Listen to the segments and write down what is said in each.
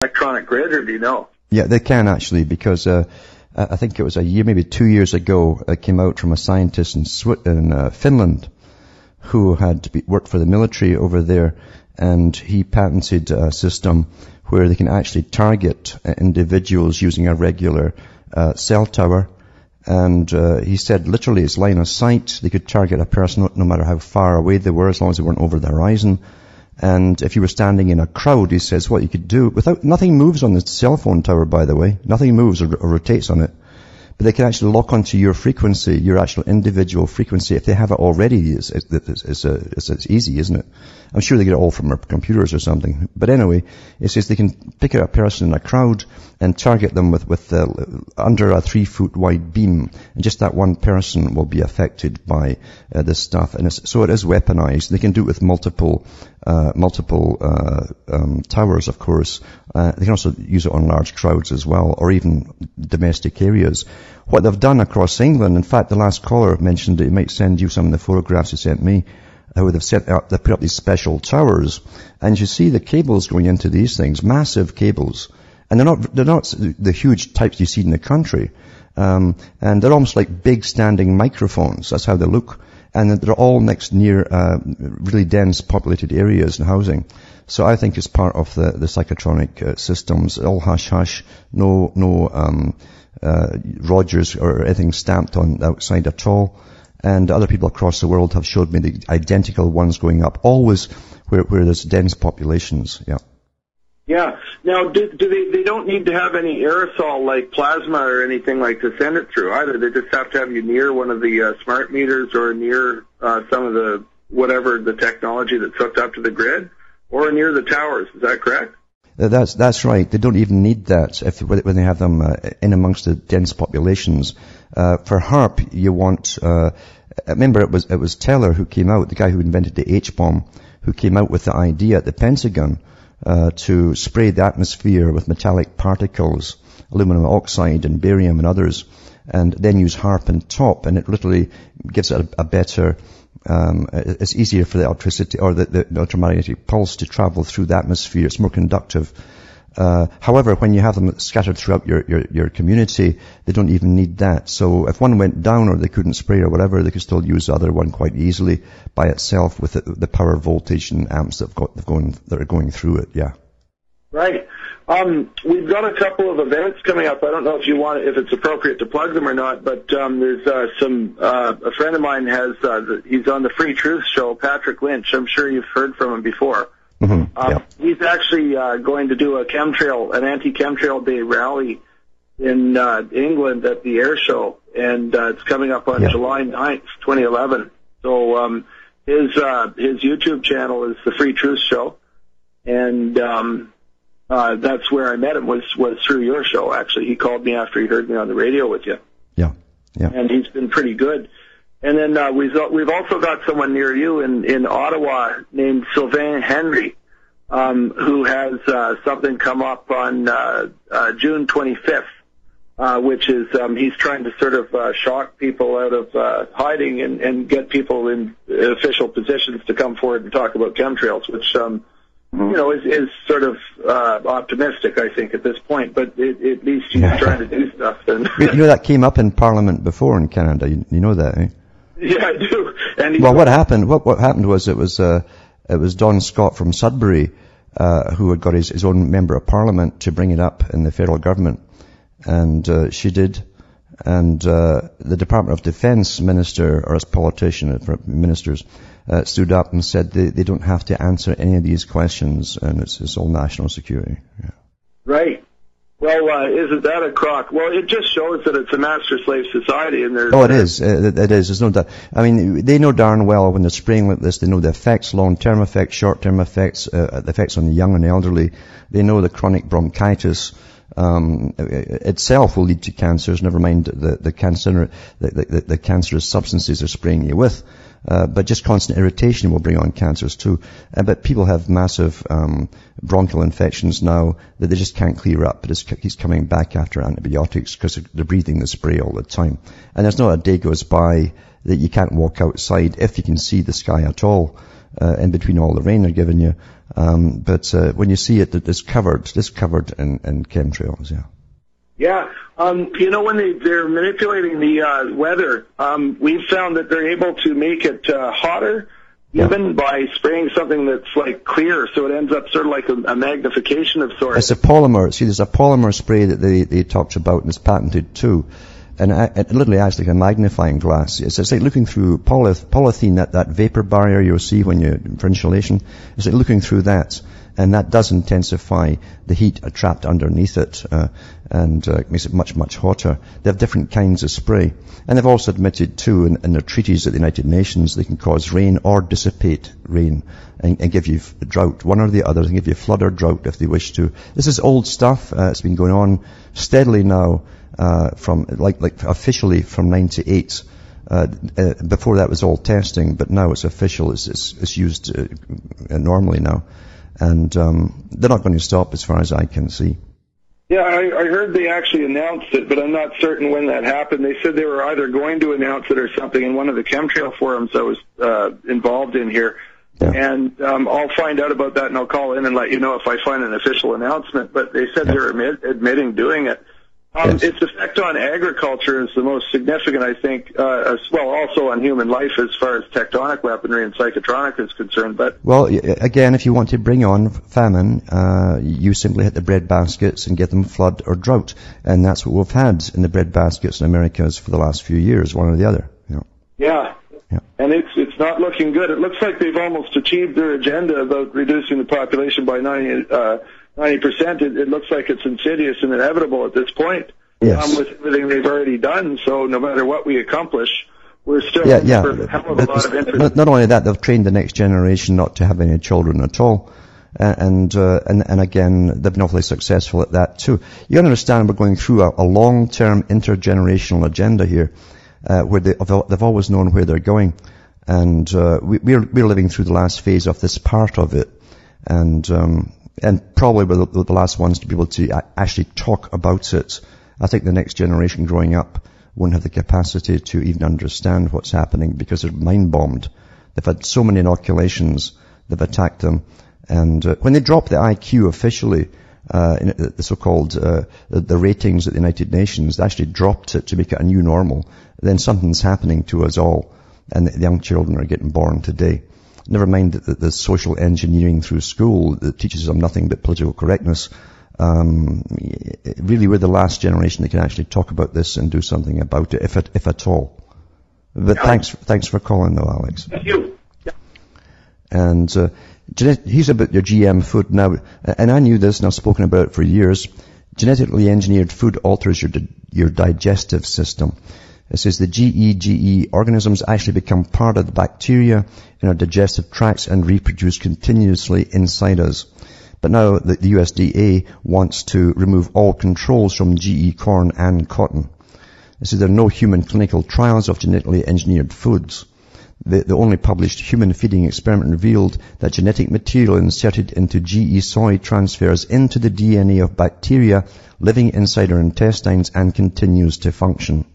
electronic grid, or do you know? Yeah, they can actually, because I think it was a year, maybe 2 years ago, it came out from a scientist in Finland who had worked for the military over there, and he patented a system where they can actually target individuals using a regular cell tower. And he said literally it's line of sight. They could target a person no matter how far away they were, as long as they weren't over the horizon. And if you were standing in a crowd, he says what you could do, nothing moves on the cell phone tower, by the way. Nothing moves or rotates on it. But they can actually lock onto your frequency, your actual individual frequency. If they have it already, it's easy, isn't it? I'm sure they get it all from their computers or something. But anyway, it says they can pick out a person in a crowd and target them with under a 3-foot wide beam. And just that one person will be affected by this stuff. And so it is weaponized. They can do it with multiple towers, of course. They can also use it on large crowds as well, or even domestic areas. What they've done across England, in fact, the last caller mentioned that he might send you some of the photographs he sent me, how they've put up these special towers, and you see the cables going into these things, massive cables, and they're not the huge types you see in the country, and they're almost like big standing microphones. That's how they look, and they're all near really dense populated areas and housing. So I think it's part of the psychotronic systems, all hush hush, no Rogers or anything stamped on the outside at all. And other people across the world have showed me the identical ones going up, always where there's dense populations. Yeah. Yeah. Now, do they don't need to have any aerosol like plasma or anything like to send it through either. They just have to have you near one of the smart meters or near some of the whatever the technology that's hooked up to the grid, or near the towers. Is that correct? That's right. They don't even need that when they have them in amongst the dense populations. For HARP, you want. Remember, it was Teller who came out, the guy who invented the H-bomb, who came out with the idea at the Pentagon to spray the atmosphere with metallic particles, aluminum oxide and barium and others, and then use HARP on top, and it literally gives it a better. It's easier for the electricity or the electromagnetic pulse to travel through the atmosphere. It's more conductive. However, when you have them scattered throughout your community, they don't even need that. So if one went down or they couldn't spray or whatever, they could still use the other one quite easily by itself with the power voltage and amps that are going through it. Yeah. Right. We've got a couple of events coming up. I don't know if it's appropriate to plug them or not, but there's a friend of mine he's on the Free Truth Show, Patrick Lynch. I'm sure you've heard from him before. Mm-hmm. Yeah. He's actually going to do an anti-chemtrail day rally in England at the air show, and it's coming up on July 9th, 2011. So his YouTube channel is the Free Truth Show, and that's where I met him was through your show. Actually, he called me after he heard me on the radio with you. Yeah. And he's been pretty good. And then we've also got someone near you in Ottawa named Sylvain Henry, who has something come up on June 25th, which is he's trying to sort of shock people out of hiding and get people in official positions to come forward and talk about chemtrails, which is sort of optimistic, I think, at this point. But at least he's trying to do stuff. And that came up in Parliament before in Canada. You know that, eh? Yeah, I do. And what happened? What happened was it was Don Scott from Sudbury who had got his own member of Parliament to bring it up in the federal government, and she did. And the Department of Defense minister, or as ministers, stood up and said they don't have to answer any of these questions, and it's all national security. Yeah. Right. Well, isn't that a crock? Well, it just shows that it's a master-slave society, and there's... Oh, it is. It is. There's no doubt. I mean, they know darn well when they're spraying like this, they know the effects, long-term effects, short-term effects, the effects on the young and elderly. They know the chronic bronchitis itself will lead to cancers, never mind the cancerous substances they're spraying you with. But just constant irritation will bring on cancers too. But people have massive bronchial infections now that they just can't clear up. But it keeps coming back after antibiotics because they're breathing the spray all the time. And there's not a day goes by that you can't walk outside if you can see the sky at all, in between all the rain they're giving you. But when you see it, it's covered in chemtrails, yeah. Yeah. When they're manipulating the weather, we've found that they're able to make it hotter even by spraying something that's like clear, so it ends up sort of like a magnification of sorts. It's a polymer. See, there's a polymer spray that they talked about and it's patented too. And it literally acts like a magnifying glass. It's like looking through polythene, that vapor barrier you'll see for insulation. It's like looking through that. And that does intensify the heat trapped underneath it, and makes it much, much hotter. They have different kinds of spray. And they've also admitted too, in their treaties at the United Nations, they can cause rain or dissipate rain and give you drought. One or the other. They can give you flood or drought if they wish to. This is old stuff. It's been going on steadily now, from officially from 98. Before that was all testing, but now it's official. It's used normally now. And they're not going to stop as far as I can see. Yeah, I heard they actually announced it, but I'm not certain when that happened. They said they were either going to announce it or something in one of the chemtrail forums I was involved in here. Yeah. And I'll find out about that, and I'll call in and let you know if I find an official announcement. But they said they're admitting doing it. Yes. Its effect on agriculture is the most significant, I think, as well, also on human life as far as tectonic weaponry and psychotronic is concerned. But well, again, if you want to bring on famine, you simply hit the bread baskets and get them flood or drought. And that's what we've had in the bread baskets in America for the last few years, one or the other. Yeah. And it's not looking good. It looks like they've almost achieved their agenda about reducing the population by 90%. It looks like it's insidious and inevitable at this point. Yes. With everything they've already done. So no matter what we accomplish, we're still for a hell of a lot of interest. Not only that, they've trained the next generation not to have any children at all. And again, they've been awfully successful at that too. You understand we're going through a long-term intergenerational agenda here, where they've always known where they're going. And we're living through the last phase of this part of it. And probably we're the last ones to be able to actually talk about it. I think the next generation growing up won't have the capacity to even understand what's happening because they're mind-bombed. They've had so many inoculations, they've attacked them. And when they drop the IQ officially, the so-called the ratings at the United Nations, they actually dropped it to make it a new normal. Then something's happening to us all, and the young children are getting born today. Never mind the social engineering through school that teaches them nothing but political correctness. Really, we're the last generation that can actually talk about this and do something about it, if at all. But thanks for calling, though, Alex. Thank you. Yeah. And here's about your GM food now. And I knew this, and I've spoken about it for years. Genetically engineered food alters your digestive system. It says the GE organisms actually become part of the bacteria in our digestive tracts and reproduce continuously inside us. But now the USDA wants to remove all controls from GE corn and cotton. It says there are no human clinical trials of genetically engineered foods. The only published human feeding experiment revealed that genetic material inserted into GE soy transfers into the DNA of bacteria living inside our intestines and continues to function.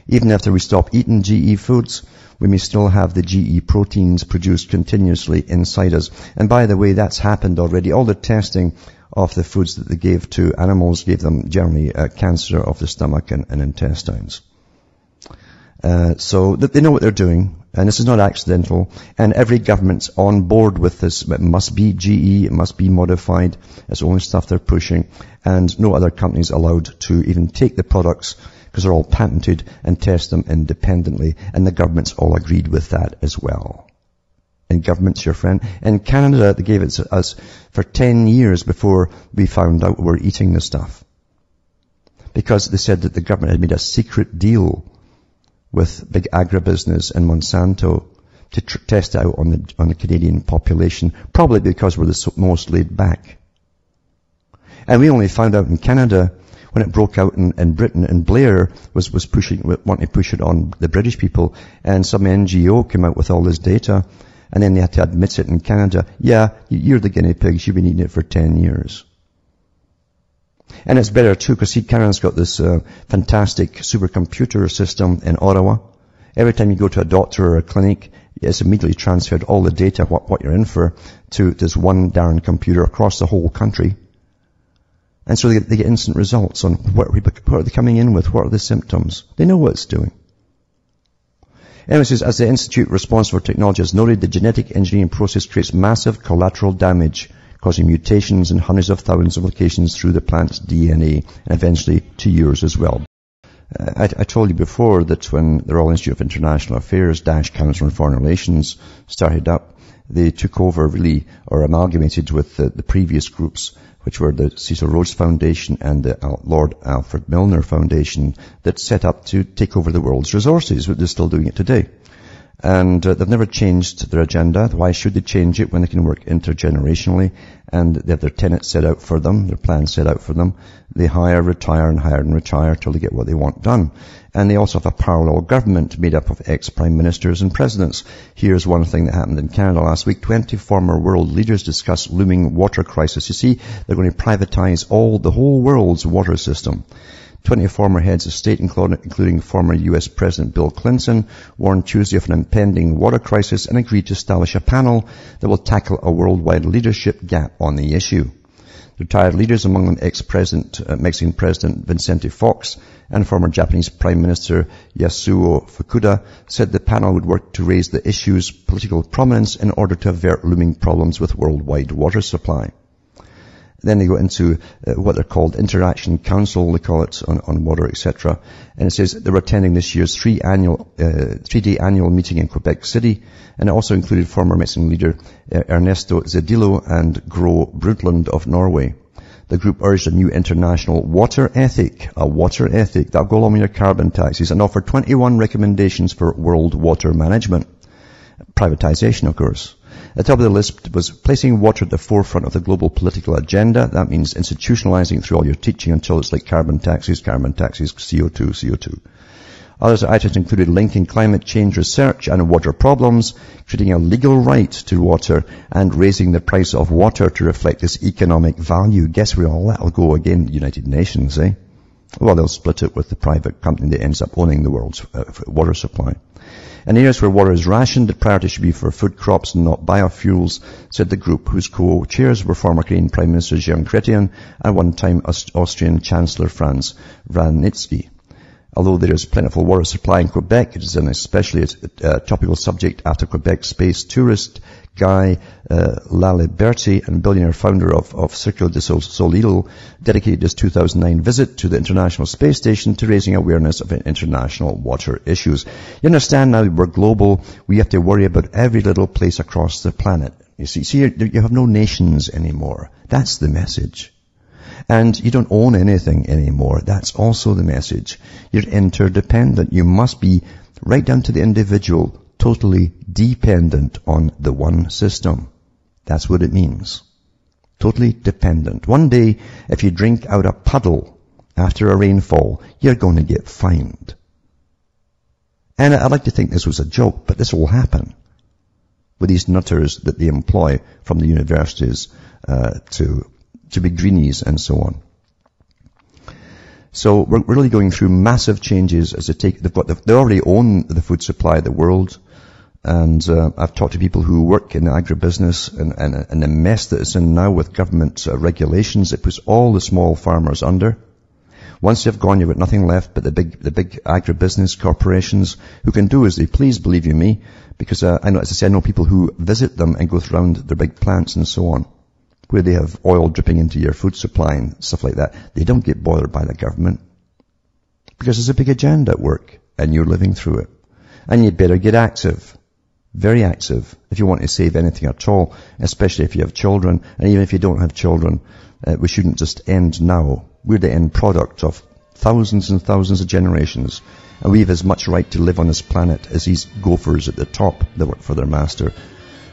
Even after we stop eating GE foods, we may still have the GE proteins produced continuously inside us. And by the way, that's happened already. All the testing of the foods that they gave to animals gave them generally cancer of the stomach and intestines. So they know what they're doing, and this is not accidental. And every government's on board with this. It must be GE, it must be modified. It's the only stuff they're pushing. And no other company is allowed to even take the products, because they're all patented, and test them independently. And the government's all agreed with that as well. And government's your friend. In Canada, they gave it to us for 10 years before we found out we were eating the stuff. Because they said that the government had made a secret deal with big agribusiness and Monsanto to test it out on the Canadian population, probably because we're the most laid back. And we only found out in Canada when it broke out in Britain, and Blair was wanting to push it on the British people, and some NGO came out with all this data, and then they had to admit it in Canada. Yeah, you're the guinea pigs, you've been eating it for 10 years. And it's better too, because Canada's got this fantastic supercomputer system in Ottawa. Every time you go to a doctor or a clinic, it's immediately transferred all the data, what you're in for, to this one darn computer across the whole country. And so they get instant results on what are they coming in with, what are the symptoms. They know what it's doing. Anyway, as the Institute Responsible for Technology has noted, the genetic engineering process creates massive collateral damage, causing mutations in hundreds of thousands of locations through the plant's DNA, and eventually to yours as well. I told you before that when the Royal Institute of International Affairs, Council on Foreign Relations, started up, they took over really, or amalgamated with the previous groups, which were the Cecil Rhodes Foundation and the Lord Alfred Milner Foundation, that set up to take over the world's resources. They're still doing it today. And they've never changed their agenda. Why should they change it when they can work intergenerationally? And they have their tenets set out for them, their plans set out for them. They hire, retire, and hire and retire till they get what they want done. And they also have a parallel government made up of ex-prime ministers and presidents. Here's one thing that happened in Canada last week. 20 former world leaders discussed looming water crisis. You see, they're going to privatize the whole world's water system. 20 former heads of state, including former U.S. President Bill Clinton, warned Tuesday of an impending water crisis and agreed to establish a panel that will tackle a worldwide leadership gap on the issue. Retired leaders, among them Mexican President Vicente Fox and former Japanese Prime Minister Yasuo Fukuda, said the panel would work to raise the issue's political prominence in order to avert looming problems with worldwide water supply. Then they go into what they're called Interaction Council, they call it, on water, etc. And it says they were attending this year's three-day annual meeting in Quebec City, and it also included former Mexican leader Ernesto Zedillo and Gro Brundtland of Norway. The group urged a new international water ethic that'll go along with your carbon taxes, and offered 21 recommendations for world water management. Privatization, of course. The top of the list was placing water at the forefront of the global political agenda. That means institutionalizing through all your teaching until it's like carbon taxes, CO2. Other items included linking climate change research and water problems, creating a legal right to water, and raising the price of water to reflect its economic value. Guess where all that will go again? United Nations, eh? Well, they'll split it with the private company that ends up owning the world's water supply. In areas where water is rationed, the priority should be for food crops and not biofuels, said the group, whose co-chairs were former Canadian Prime Minister Jean Chrétien and one-time Austrian Chancellor Franz Vranitzky. Although there is plentiful water supply in Quebec, it is an especially a topical subject after Quebec space tourist Guy Laliberty, and billionaire founder of Cirque du Soleil, dedicated his 2009 visit to the International Space Station to raising awareness of international water issues. You understand now we're global. We have to worry about every little place across the planet. You see, you have no nations anymore. That's the message. And you don't own anything anymore. That's also the message. You're interdependent. You must be, right down to the individual, totally dependent on the one system. That's what it means. Totally dependent. One day, if you drink out a puddle after a rainfall, you're going to get fined. And I'd like to think this was a joke, but this will happen with these nutters that they employ from the universities to be greenies and so on. So we're really going through massive changes as they already own the food supply of the world. And I've talked to people who work in agribusiness and the mess that it's in now with government regulations. It puts all the small farmers under. Once they've gone, you've got nothing left but the big agribusiness corporations who can do as they please, believe you me, because I know people who visit them and go around their big plants and so on, where they have oil dripping into your food supply and stuff like that. They don't get bothered by the government because there's a big agenda at work and you're living through it. And you better get active. Very active, if you want to save anything at all, especially if you have children. And even if you don't have children, we shouldn't just end now. We're the end product of thousands and thousands of generations. And we have as much right to live on this planet as these gophers at the top that work for their master.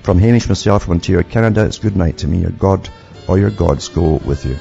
From Hamish myself from Ontario, Canada, it's good night to me. Your God or your gods go with you.